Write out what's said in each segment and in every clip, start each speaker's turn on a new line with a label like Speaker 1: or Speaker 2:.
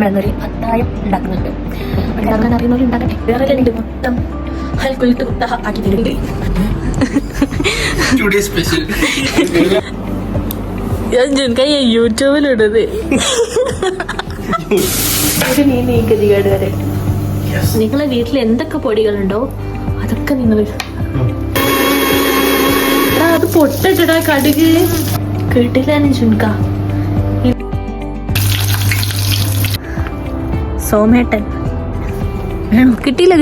Speaker 1: നമ്മളൊരു അത്തായം ഉണ്ടാക്കുന്നുണ്ട്. ഉണ്ടാക്കാൻ അറിയുന്നവർ ഉണ്ടാക്കട്ടെ. വേറെ രണ്ട് മൊത്തം ഹൽക്കുലിട്ട് കുത്തഹ ആക്കി തരുന്നുണ്ട്. യൂട്യൂബിലിടുന്നത് വരെ നിങ്ങളെ വീട്ടിൽ എന്തൊക്കെ പൊടികളുണ്ടോ അതൊക്കെ നിങ്ങൾ അത് പൊട്ടിട്ടടാ കടുക് കേട്ടില്ലാന്ന് ചുൻക. സോമേട്ടൻ കിട്ടിയില്ല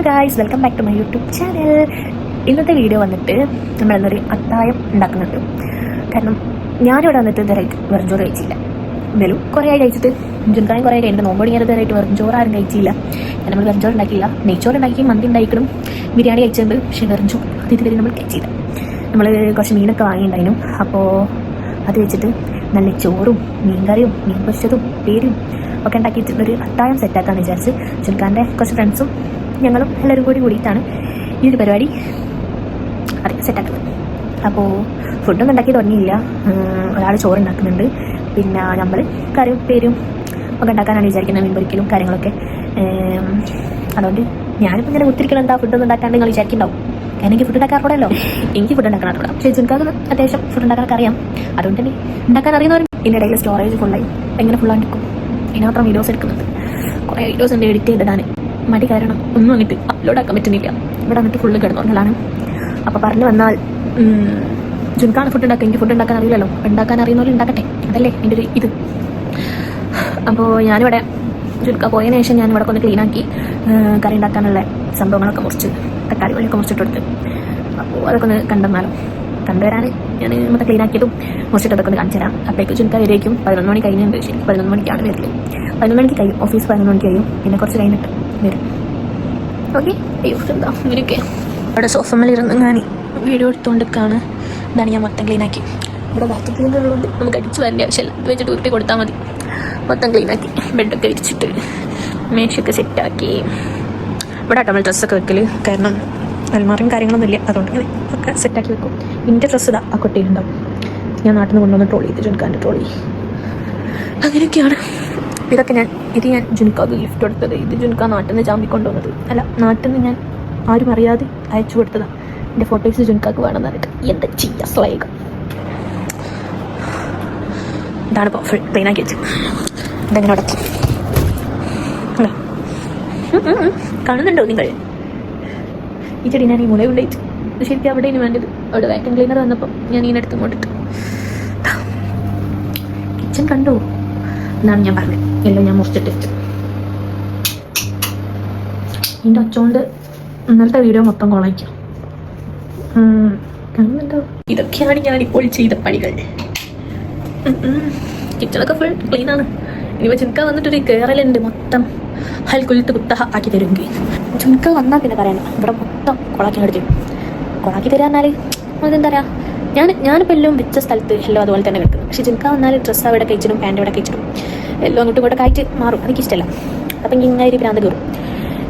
Speaker 1: guys, welcome back to my YouTube channel. ഇന്നത്തെ വീഡിയോ വന്നിട്ട് നമ്മളെന്നൊരു അത്തായം ഉണ്ടാക്കുന്നുണ്ട്. കാരണം ഞാനിവിടെ വന്നിട്ട് ഇതുവരെയായിട്ട് വെറുംചോറ് കഴിച്ചില്ല. എന്തായാലും കുറേ ആയി കഴിച്ചിട്ട് ജുൻകായും കുറേ കഴിഞ്ഞിട്ട് നോമ്പോടി ഞാൻ ഇതുവരെയായിട്ട് വെറുംചോറ് ആരും കഴിച്ചില്ല. നമ്മൾ വെറുംചോറ് ഉണ്ടാക്കിയില്ല, നെയ്ച്ചോറ് ഉണ്ടാക്കി, മന്തി ഉണ്ടാക്കിയിട്ടും ബിരിയാണി കഴിച്ചിട്ടുണ്ട്. പക്ഷേ വെറുംചോറ് അത് ഇതുവരെ നമ്മൾ കഴിച്ചില്ല. നമ്മൾ കുറച്ച് മീനൊക്കെ വാങ്ങിയിട്ടുണ്ടായിരുന്നു. അപ്പോൾ അത് വെച്ചിട്ട് നല്ല ചോറും മീൻകറിയും മീൻ പൊരിച്ചതും പേരും ഒക്കെ ഉണ്ടാക്കിയിട്ട് ഒരു അത്തായം സെറ്റാക്കാമെന്ന് വിചാരിച്ച് ജുൻകാൻ്റെ കുറച്ച് ഫ്രണ്ട്സും ഞങ്ങളും എല്ലാവരും കൂടിയിട്ടാണ് ഈ ഒരു പരിപാടി സെറ്റാക്കുന്നത്. അപ്പോൾ ഫുഡൊന്നും ഉണ്ടാക്കി തുടങ്ങിയില്ല. ഒരാൾ ചോറ് ഉണ്ടാക്കുന്നുണ്ട്, പിന്നെ നമ്മൾ കറിയും പേരും ഒക്കെ ഉണ്ടാക്കാനാണ് വിചാരിക്കുന്നത്, മീൻ പൊരിക്കലും കാര്യങ്ങളൊക്കെ. അതുകൊണ്ട് ഞാനിപ്പോൾ ഇങ്ങനെ ഒത്തിരിക്കണം എന്താ ഫുഡൊന്നും ഉണ്ടാക്കാണ്ട് നിങ്ങൾ വിചാരിക്കുന്നുണ്ടാവും. എനിക്ക് ഫുഡ് ഉണ്ടാക്കാൻ അറിയാമല്ലോ, എനിക്ക് ഫുഡ് ഉണ്ടാക്കാൻ അറിയാം. പക്ഷേ ജുൻകാക്ക് അത്യാവശ്യം ഫുഡ് ഉണ്ടാക്കാനൊക്കെ അറിയാം. അതുകൊണ്ട് തന്നെ ഉണ്ടാക്കാൻ അറിയുന്നവരും ഇതിനിടയിൽ സ്റ്റോറേജ് ഫുള്ളായി എങ്ങനെ ഫുള്ളാണ്ടിരിക്കും. ഇതിനകത്ത് വീഡിയോസ് എടുക്കുന്നുണ്ട്, കുറേ വീഡിയോസ് ഉണ്ട് എഡിറ്റ് ചെയ്തിടാൻ. മടി കാരണം ഒന്നും വന്നിട്ട് അപ്ലോഡ് ആക്കാൻ പറ്റുന്നില്ല. ഇവിടെ വന്നിട്ട് ഫുള്ള് കിടന്നുകൊണ്ടാണ്. അപ്പോൾ പറഞ്ഞു വന്നാൽ ജുൻകാണ് ഫുഡ് ഉണ്ടാക്കുക, എനിക്ക് ഫുഡ് ഉണ്ടാക്കാൻ അറിയില്ലല്ലോ. ഉണ്ടാക്കാൻ അറിയുന്നവരും ഉണ്ടാക്കട്ടെ, അതല്ലേ എൻ്റെ ഒരു ഇത്. അപ്പോൾ ഞാനിവിടെ ജുൻക പോയതിനു ശേഷം ഞാനിവിടെ ഒന്ന് ക്ലീനാക്കി കറി ഉണ്ടാക്കാനുള്ള സംഭവങ്ങളൊക്കെ മുറിച്ച് തക്കാളി വള്ളിയൊക്കെ മുറിച്ചിട്ടെടുത്ത്. അപ്പോൾ അതൊക്കെ ഒന്ന് കണ്ടുവരാൻ ഞാൻ മൊത്തം ക്ലീനാക്കിയതും മുറിച്ചിട്ടതൊക്കെ ഒന്ന് കാണിച്ചു തരാം. അപ്പോഴേക്കും ജുൻക വരേക്കും 11 മണി കഴിഞ്ഞുണ്ട്. ശരി, 11 മണിക്കാണ് വരല്. 11 മണിക്ക് കഴിയും, ഓഫീസ് 11 മണിക്ക് കഴിയും. പിന്നെ കുറച്ച് കഴിഞ്ഞിട്ട് വരും. ഓക്കെ, എന്താ ഇങ്ങനെയൊക്കെ ഇവിടെ സോഫമ്മലിരുന്ന് ഞാൻ വീഡിയോ എടുത്തുകൊണ്ടിരിക്കുകയാണ്. ഇതാണ് ഞാൻ മൊത്തം ക്ലീനാക്കി. ഇവിടെ ബാക്കി ക്ലീനുള്ളതുകൊണ്ട് നമുക്ക് അടിച്ച് വരേണ്ട ആവശ്യമില്ല. ഇത് വെച്ചിട്ട് ഉരുട്ടി കൊടുത്താൽ മതി. മൊത്തം ക്ലീനാക്കി ബെഡൊക്കെ വിരിച്ചിട്ട് മേശയൊക്കെ സെറ്റാക്കി. ഇവിടെ നമ്മൾ ഡ്രസ്സൊക്കെ വെക്കൽ, കാരണം അൽമാറിയും കാര്യങ്ങളൊന്നും ഇല്ല. അതുകൊണ്ട് ഇങ്ങനെ ഒക്കെ സെറ്റാക്കി വെക്കും. എൻ്റെ ഡ്രസ്സ് ഇതാ ആ കൊട്ടിയിലുണ്ടാവും. ഞാൻ നാട്ടിൽ നിന്ന് കൊണ്ടുവന്ന് ട്രോളി ചെയ്ത് ജുൻകാൻ്റെ ട്രോളി. അങ്ങനെയൊക്കെയാണ്. ഇതൊക്കെ ഇത് ഞാൻ ജുൻകാക്ക് ഗിഫ്റ്റ് കൊടുത്തത്. ഇത് ജുൻക നാട്ടിൽ നിന്ന് ചാമ്പി കൊണ്ടുവന്നത് അല്ല, നാട്ടിൽ നിന്ന് ഞാൻ ആരും അറിയാതെ അയച്ചു കൊടുത്തതാണ്. എൻ്റെ ഫോട്ടോസ് ജുൻകാക്ക് വേണമെന്ന് പറഞ്ഞിട്ട് എന്താ ചെയ്യാ സ്ലൈക. ഇതാണ് ഇപ്പോൾ ഫുൾ ക്ലീനാക്കി വെച്ചത്. ഇതെങ്ങനെ ഉടക്കി കാണുന്നുണ്ടോ നിങ്ങൾ? ഈ ചെടി ഞാൻ ഈ മുള കൊണ്ടുപോയിട്ട് ശരിക്കും അവിടെ ഇനി വേണ്ടത്. അവിടെ വാക്യൂം ക്ലീനർ വന്നപ്പോൾ ഞാൻ ഇതിനടുത്ത് കൊണ്ടിട്ട് കിച്ചൺ കണ്ടോ എന്നാണ് ഞാൻ പറഞ്ഞത്. എല്ലാം ഞാൻ മുറിച്ചിട്ട് ഇതിൻ്റെ ഒച്ചോണ്ട് ഇന്നലത്തെ വീഡിയോ മൊത്തം കോളായിരിക്കും. കാണുന്നുണ്ടോ? ഇതൊക്കെയാണ് ഞാനിപ്പോൾ ചെയ്ത പണികൾ. കിച്ചണൊക്കെ ഫുൾ ക്ലീനാണ്. ഇനിയിപ്പോൾ ചുൻക വന്നിട്ടൊരു കയറലുണ്ട്, മൊത്തം ഹൽക്കുലിട്ട് കുത്തഹ ആക്കി തരുമെങ്കിൽ. ചുൻക വന്നാൽ പിന്നെ പറയണം, ഇവിടെ മൊത്തം കൊളാക്കി എടുത്തു. കൊളാക്കി തരാന്നാൽ അതെന്താ പറയുക, ഞാനിപ്പോൾ എല്ലാം വെച്ച സ്ഥലത്ത് എല്ലാം അതുപോലെ തന്നെ കിടക്കുന്നു. പക്ഷേ ചുൻക വന്നാൽ ഡ്രസ്സ് അവിടെ കഴിച്ചിടും, പാൻറ് അവിടെ കഴിച്ചിടും, എല്ലാം അങ്ങോട്ടും ഇങ്ങോട്ടൊക്കെ ആയിട്ട് മാറും. എനിക്കിഷ്ടമല്ല. അപ്പം ഇങ്ങനെ ഒരു ഭ്രാന്ത് കയറും.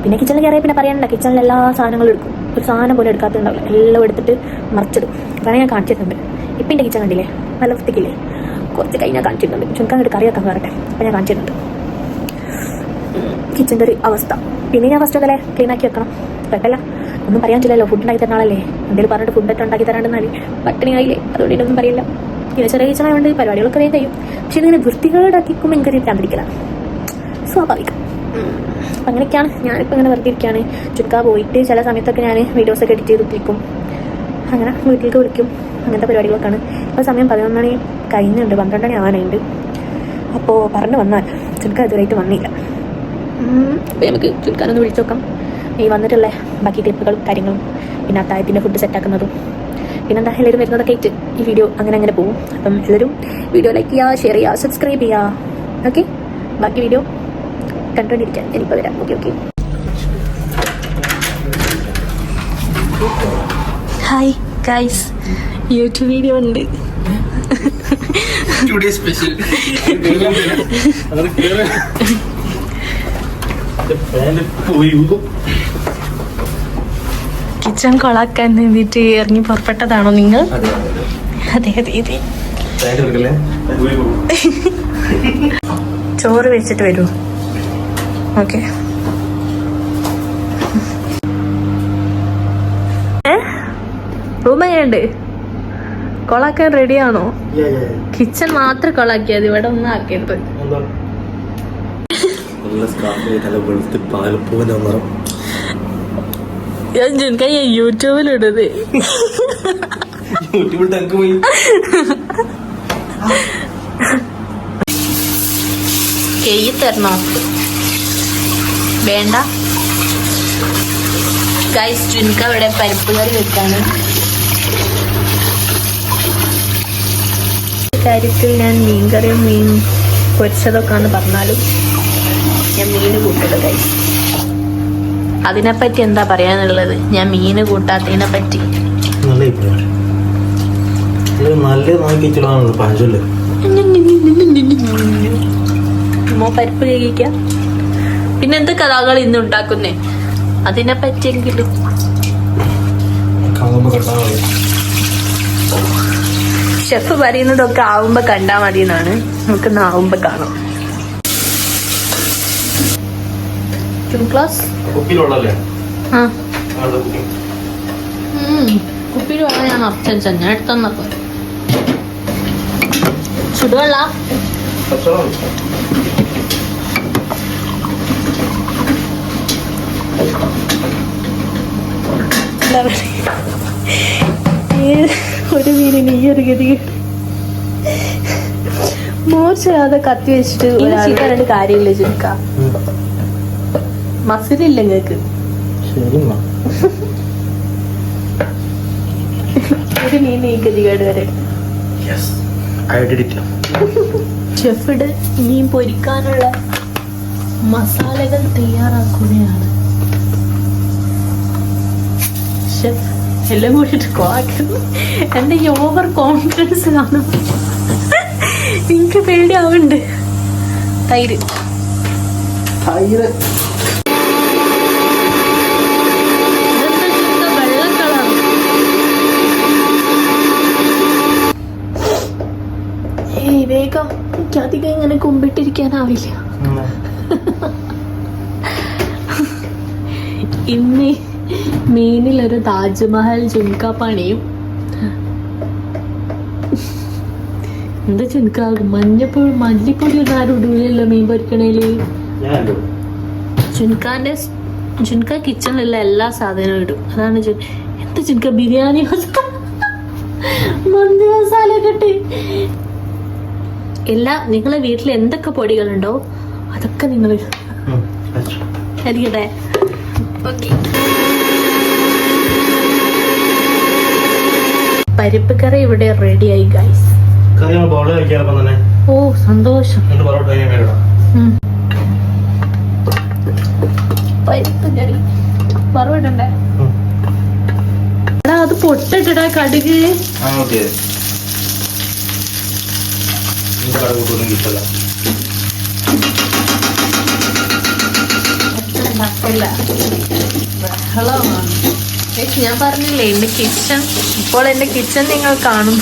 Speaker 1: പിന്നെ കിച്ചണിൽ കയറിയാൽ പിന്നെ പറയണ്ട, കിച്ചണിൽ എല്ലാ സാധനങ്ങളും എടുക്കും. ഒരു സാധനം പോലും എടുക്കാത്തുണ്ടാവില്ല, എല്ലാം എടുത്തിട്ട് മറിച്ചിടും. കാരണം ഞാൻ കാണിച്ചിട്ടുണ്ട്. ഇപ്പം എൻ്റെ കിച്ചൺ കണ്ടില്ലേ, നല്ല വൃത്തിക്കില്ലേ? കുറച്ച് കഴിഞ്ഞാൽ കാണിച്ചിട്ടുണ്ട്. ചുൻകാൻ ഒരു കറിയൊക്കെ കയറട്ടെ, അപ്പം ഞാൻ കാണിച്ചിട്ടുണ്ട് കിച്ചൻ്റെ ഒരു അവസ്ഥ. പിന്നെ ഞാൻ ഫസ്റ്റ് ഒക്കെ ക്ലീനാക്കി വെക്കണം. കുഴപ്പമില്ല, ഒന്നും പറയാൻ പറ്റില്ലല്ലോ. ഫുഡ് ഉണ്ടാക്കി തരണാളല്ലേ. എന്തെങ്കിലും പറഞ്ഞിട്ട് ഫുഡൊക്കെ ഉണ്ടാക്കി തരാണ്ടെന്നാൽ പട്ടിണി ആയില്ലേ. അതുകൊണ്ട് ഇതൊന്നും പറയില്ല. പിന്നെ ചെറിയ കിച്ചണായതുകൊണ്ട് പരിപാടികളൊക്കെ വേഗം കഴിയും. പക്ഷെ ഇതിങ്ങനെ വൃത്തികേടാക്കിക്കുമ്പോൾ എനിക്കൊരു ഭ്രാന്തിരിക്കലാണ്, സ്വാഭാവികം. അപ്പം അങ്ങനെയൊക്കെയാണ്. ഞാനിപ്പോൾ ഇങ്ങനെ വെറുതെ ഇരിക്കുകയാണ്. ചുൻക പോയിട്ട് ചില സമയത്തൊക്കെ ഞാൻ വീഡിയോസൊക്കെ എഡിറ്റ് ചെയ്ത് വിളിക്കും, അങ്ങനെ വീട്ടിലേക്ക് വിളിക്കും. അങ്ങനത്തെ പരിപാടികളൊക്കെയാണ്. ഇപ്പോൾ സമയം 11 മണി കഴിഞ്ഞുണ്ട്, 12 മണി ആവാനുണ്ട്. അപ്പോൾ പറഞ്ഞു വന്നാൽ ചുൻക ഇതുവരെയായിട്ട് വന്നില്ല. അപ്പോൾ നമുക്ക് ചുൻകാനൊന്ന് വിളിച്ചു നോക്കാം. ഈ വന്നിട്ടുള്ള ബാക്കി ക്ലിപ്പുകളും കാര്യങ്ങളും, പിന്നെ അത്തായത്തിൻ്റെ ഫുഡ് സെറ്റാക്കുന്നതും, പിന്നെന്താ എല്ലാവരും വരുന്നതൊക്കെ ആയിട്ട് ഈ വീഡിയോ അങ്ങനെ പോകും. അപ്പം എല്ലാവരും വീഡിയോ ലൈക്ക് ചെയ്യുക, ഷെയർ ചെയ്യുക, സബ്സ്ക്രൈബ് ചെയ്യുക. ഓക്കെ, ബാക്കി വീഡിയോ കണ്ടുകൊണ്ടിരിക്കാൻ എനിക്കിപ്പോൾ വരാം. Okay. Hi guys, YouTube video ഉണ്ട്. സ്പെഷ്യൽ കിച്ചൺ കൊളാക്കാൻ വേണ്ടിയിട്ട് ഇറങ്ങി പുറപ്പെട്ടതാണോ നിങ്ങൾ? അതെ അതെ അതെ. ചോറ് വെച്ചിട്ട് വരൂ. ഓക്കെ. റൂം എങ്ങനെയുണ്ട്? കൊളാക്കാൻ റെഡിയാണോ? കിച്ചൺ മാത്രം കൊളാക്കിയത്, ഇവിടെ ഒന്നും ആക്കിയത്. ഞാൻ യൂട്യൂബിലിടുന്നത്. കെയ്യി തരണോ? വേണ്ട. ഗൈസ്, ചുരുക്ക ഇവിടെ പരിപ്പ് കറി വെക്കാണ്. കാര്യത്തിൽ ഞാൻ മീൻകറിയും മീൻ പൊരിച്ചതൊക്കെ ആണെന്ന് പറഞ്ഞാലും ഞാൻ മീന് കൂട്ടത്. ഗൈസ്, അതിനെപ്പറ്റി എന്താ പറയാനുള്ളത്? ഞാൻ മീന് കൂട്ടാത്തതിനെ പറ്റി പരിപ്പ് കഴിക്ക. പിന്നെ എന്ത് കഥകൾ ഇന്ന് ഉണ്ടാക്കുന്നേ? അതിനെ പറ്റിയെങ്കിലും ഷെഫ് പറയുന്നതൊക്കെ ആവുമ്പോ കണ്ടാ മതി എന്നാണ്. നമുക്ക് ആവുമ്പോ കാണാം. കുപ്പിയിൽ വെള്ളം ഞാൻ അർച്ച ഞാൻ എടുത്തന്നപ്പോ ചുടുവെള്ള ഒരു മീനിന് ഈ ഒരു ഗതി മോശമാതെ കത്തി വെച്ചിട്ട് രണ്ട് കാര്യമില്ല. ചുരുക്ക മസിലില്ല നിങ്ങൾക്ക്. ഒരു മീൻ ഈ ഗതികേട് വരെ. ഷെഫിഡ് മീൻ പൊരിക്കാനുള്ള മസാലകൾ തയ്യാറാക്കുകയാണ്. ഷെഫ് എല്ലാം കൂടിയിട്ട് കൊളാക്കുന്നു. എന്റെ ഈ ഓവർ കോൺഫിഡൻസ് കാണും. എനിക്ക് പേടിയാവുന്നുണ്ട്. തൈര് വേഗം. എനിക്കധികം ഇങ്ങനെ കുമ്പിട്ടിരിക്കാനാവില്ല. ഇന്ന് മീനിലൊരു താജ്മഹൽ ചുൻക പണിയും. എന്താ ചുൻക? മല്ലിപ്പൊടി ഒന്നും ആരും ഇടൂലല്ലോ മീൻ പൊരിക്കണേല്. ചുൻക കിച്ചണിലുള്ള എല്ലാ സാധനവും ഇടും. അതാണ് എന്താ ചുൻക? ബിരിയാണി മന്തി മസാല ഒക്കെ എല്ലാ നിങ്ങളെ വീട്ടിൽ എന്തൊക്കെ പൊടികളുണ്ടോ അതൊക്കെ നിങ്ങൾ അരിക്കട്ടെ. ഓക്കെ. പരിപ്പ് കറി ഇവിടെ റെഡിയായി ഗൈസ്. ഓ സന്തോഷം. പരിപ്പ് കറി വറവിടണ്ടേ? അത് പൊട്ടിട്ടാ കടുക്. ഞാൻ പറഞ്ഞില്ലേ എന്റെ കിച്ചൺ. ഇപ്പോൾ എന്റെ കിച്ചൺ നിങ്ങൾ കാണും.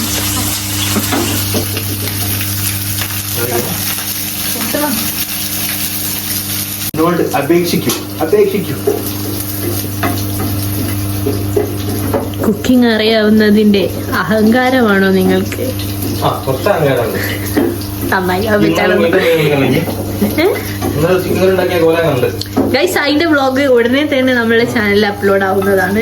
Speaker 1: കുക്കിംഗ് അറിയാവുന്നതിന്റെ അഹങ്കാരമാണോ നിങ്ങൾക്ക്? നന്നായി. ഗൈസ്, അതിന്റെ വ്ളോഗ് ഉടനെ തന്നെ നമ്മുടെ ചാനലിൽ അപ്ലോഡ് ആവുന്നതാണ്.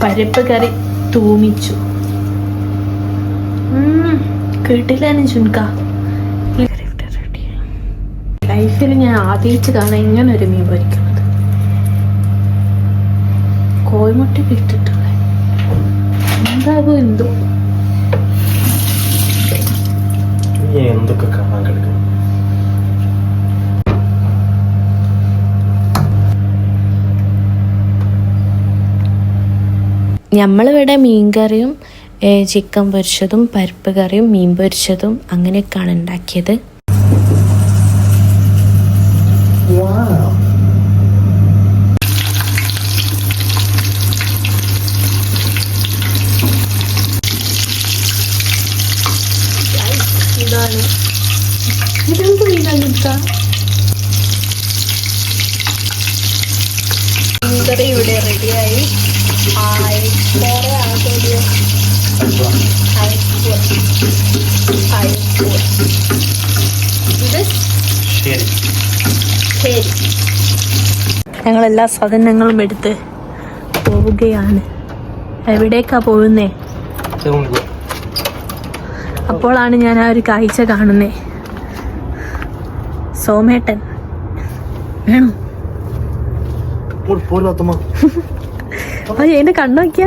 Speaker 1: പരിപ്പ് കറി തൂമിച്ചു. കേട്ടില്ലാനും ചുൻക. ലൈഫിൽ ഞാൻ ആദ്യമായിട്ട് കാണാൻ ഇങ്ങനെ ഒരു മീൻ പൊരിക്കുന്നത്. കോഴിമുട്ട ഇട്ടിട്ടുള്ള എന്താകും എന്തോ.
Speaker 2: എന്തൊക്കെ കാണാൻ കിടക്കും.
Speaker 1: നമ്മളിവിടെ മീൻകറിയും ചിക്കൻ പൊരിച്ചതും പരിപ്പ് കറിയും മീൻ പൊരിച്ചതും അങ്ങനെയൊക്കെയാണ് ഉണ്ടാക്കിയത്. ഇതെന്ത് മീനാ? മീൻകറി ഇവിടെ റെഡിയായി. ഞങ്ങളെല്ലാ സാധനങ്ങളും എടുത്ത് പോവുകയാണ്. എവിടേക്കാ പോകുന്നേ? അപ്പോഴാണ് ഞാൻ ആ ഒരു കാഴ്ച കാണുന്നേ. സോമേട്ടൻ വേണോ? എന്റെ കണ്ണോക്കിയ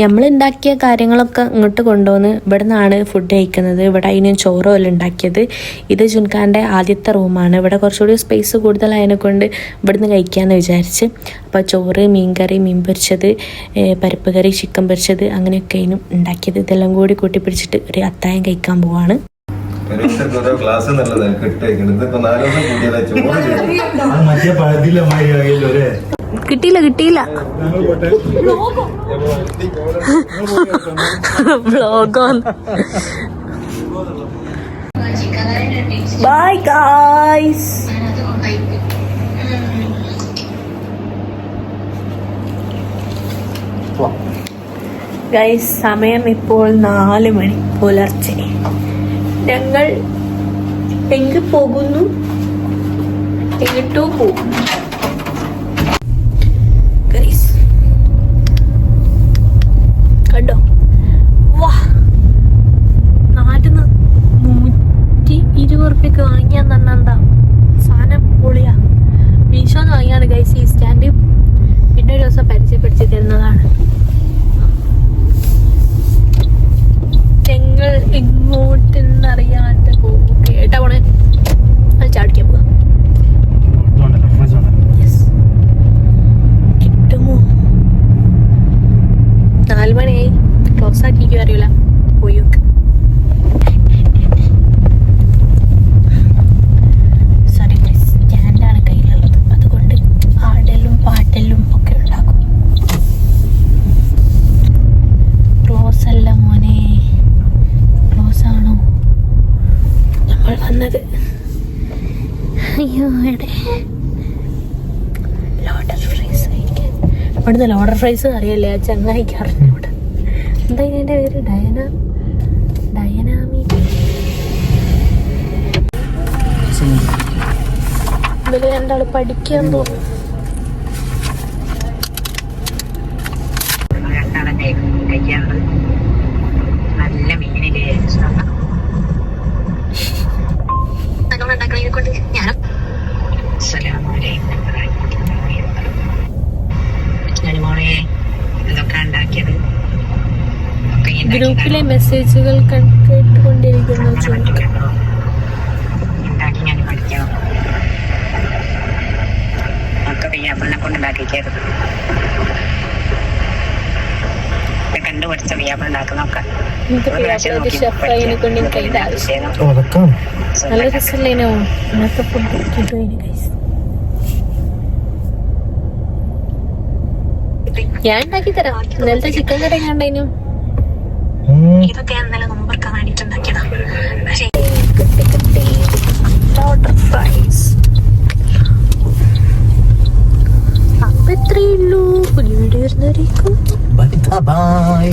Speaker 1: നമ്മളുണ്ടാക്കിയ കാര്യങ്ങളൊക്കെ ഇങ്ങോട്ട് കൊണ്ടുവന്ന് ഇവിടെ നിന്നാണ് ഫുഡ് കഴിക്കുന്നത്. ഇവിടെ അതിന് ചോറോ എല്ലാം ഉണ്ടാക്കിയത്. ഇത് ജുൻഖാൻ്റെ ആദ്യത്തെ റൂമാണ്. ഇവിടെ കുറച്ചുകൂടി സ്പേസ് കൂടുതലായതിനെ കൊണ്ട് ഇവിടുന്ന് കഴിക്കാമെന്ന് വിചാരിച്ച്. അപ്പോൾ ചോറ്, മീൻകറി, മീൻ പൊരിച്ചത്, പരിപ്പ് കറി, ചിക്കൻ പൊരിച്ചത്, അങ്ങനെയൊക്കെ അതിനും ഉണ്ടാക്കിയത്. ഇതെല്ലാം കൂടി കൂട്ടിപ്പിടിച്ചിട്ട് ഒരു അത്തായം കഴിക്കാൻ പോവാണ്. കിട്ടിയില്ല ബൈ ഗായ്സ്. ഗൈസ്, സമയം ഇപ്പോൾ 4 മണി പുലർച്ചെ. ഞങ്ങൾ എങ്ങ് പോകുന്നു? എങ്ങോട്ടോ പോകും. കണ്ടോ? വാ, 120 റുപ്യക്ക് വാങ്ങിയാൻ തന്നെ എന്താ സാധനം പൊളിയാ. മീഷോന്ന് വാങ്ങിയാണ് ഗൈസ് ഈ സ്റ്റാൻഡ്. പിന്നെ ഒരു ദിവസം പരിചയപ്പെടുത്തി തരുന്നതാണ്. ഞങ്ങൾ എങ്ങോട്ടെന്നറിയാണ്ട് പോകും. കേട്ടാ പോണേ, അത് ചാടിക്കാൻ പോവാ. കിട്ടുമോ? 4 മണിയായി. ക്ലോസ് ആക്കിയിരിക്കും, അറിയില്ല. പോയി നോക്ക്. സോറി ഗൈസ്, സ്റ്റാൻഡാണ് കയ്യിലുള്ളത്. അതുകൊണ്ട് ആടലും പാട്ടലും ഒക്കെ ഉണ്ടാക്കും. ക്ലോസ് അല്ല മോനെ, ക്ലോസ് ആണോ നമ്മൾ വന്നത്? അയ്യോ, എവിടെ ലോഡർ ഫ്രൈസ് കഴിക്കാൻ. ഇവിടുന്ന് ലോഡർ ഫ്രൈസ് അറിയില്ലേ? ആ ചങ്ങായിക്ക് അറിഞ്ഞൂടെ. എന്താ ഇതിൻ്റെ പേര്? ഡയനാമി. ഇതിൽ രണ്ടാൾ പഠിക്കാൻ തോന്നുന്നു.
Speaker 3: നല്ല മീനിലെ എന്തൊക്കെ ഉണ്ടാക്കിയത്?
Speaker 1: ഗ്രൂപ്പിലെ മെസ്സേജുകൾ കേട്ടുകൊണ്ടിരിക്കുന്നു.
Speaker 3: ഉണ്ടാക്കി ഞാൻ പഠിക്കണം. ഒക്കെ വിയാപ്പിളിനെ കൊണ്ട് ഉണ്ടാക്കിക്കരുത്. കണ്ടുപഠിച്ച വിയാപ്പിൾ ഉണ്ടാക്കുന്നൊക്കെ
Speaker 1: നല്ല രസമല്ലേനോ? ഇന്നത്തെ ഫുഡ് ഞാൻ ഉണ്ടാക്കി തരാം. ഇന്നലത്തെ ചിക്കൻ കറി കണ്ടു.
Speaker 3: ഇതൊക്കെ ഇന്നലെ നോമ്പർക്കാൻ വേണ്ടിട്ട് ഉണ്ടാക്കിയതാ.
Speaker 1: അപ്പൊ ഇത്രയേ ഉള്ളൂ. പുതിയ വീഡിയോ വരുന്നവരേക്കും
Speaker 2: ബൈ.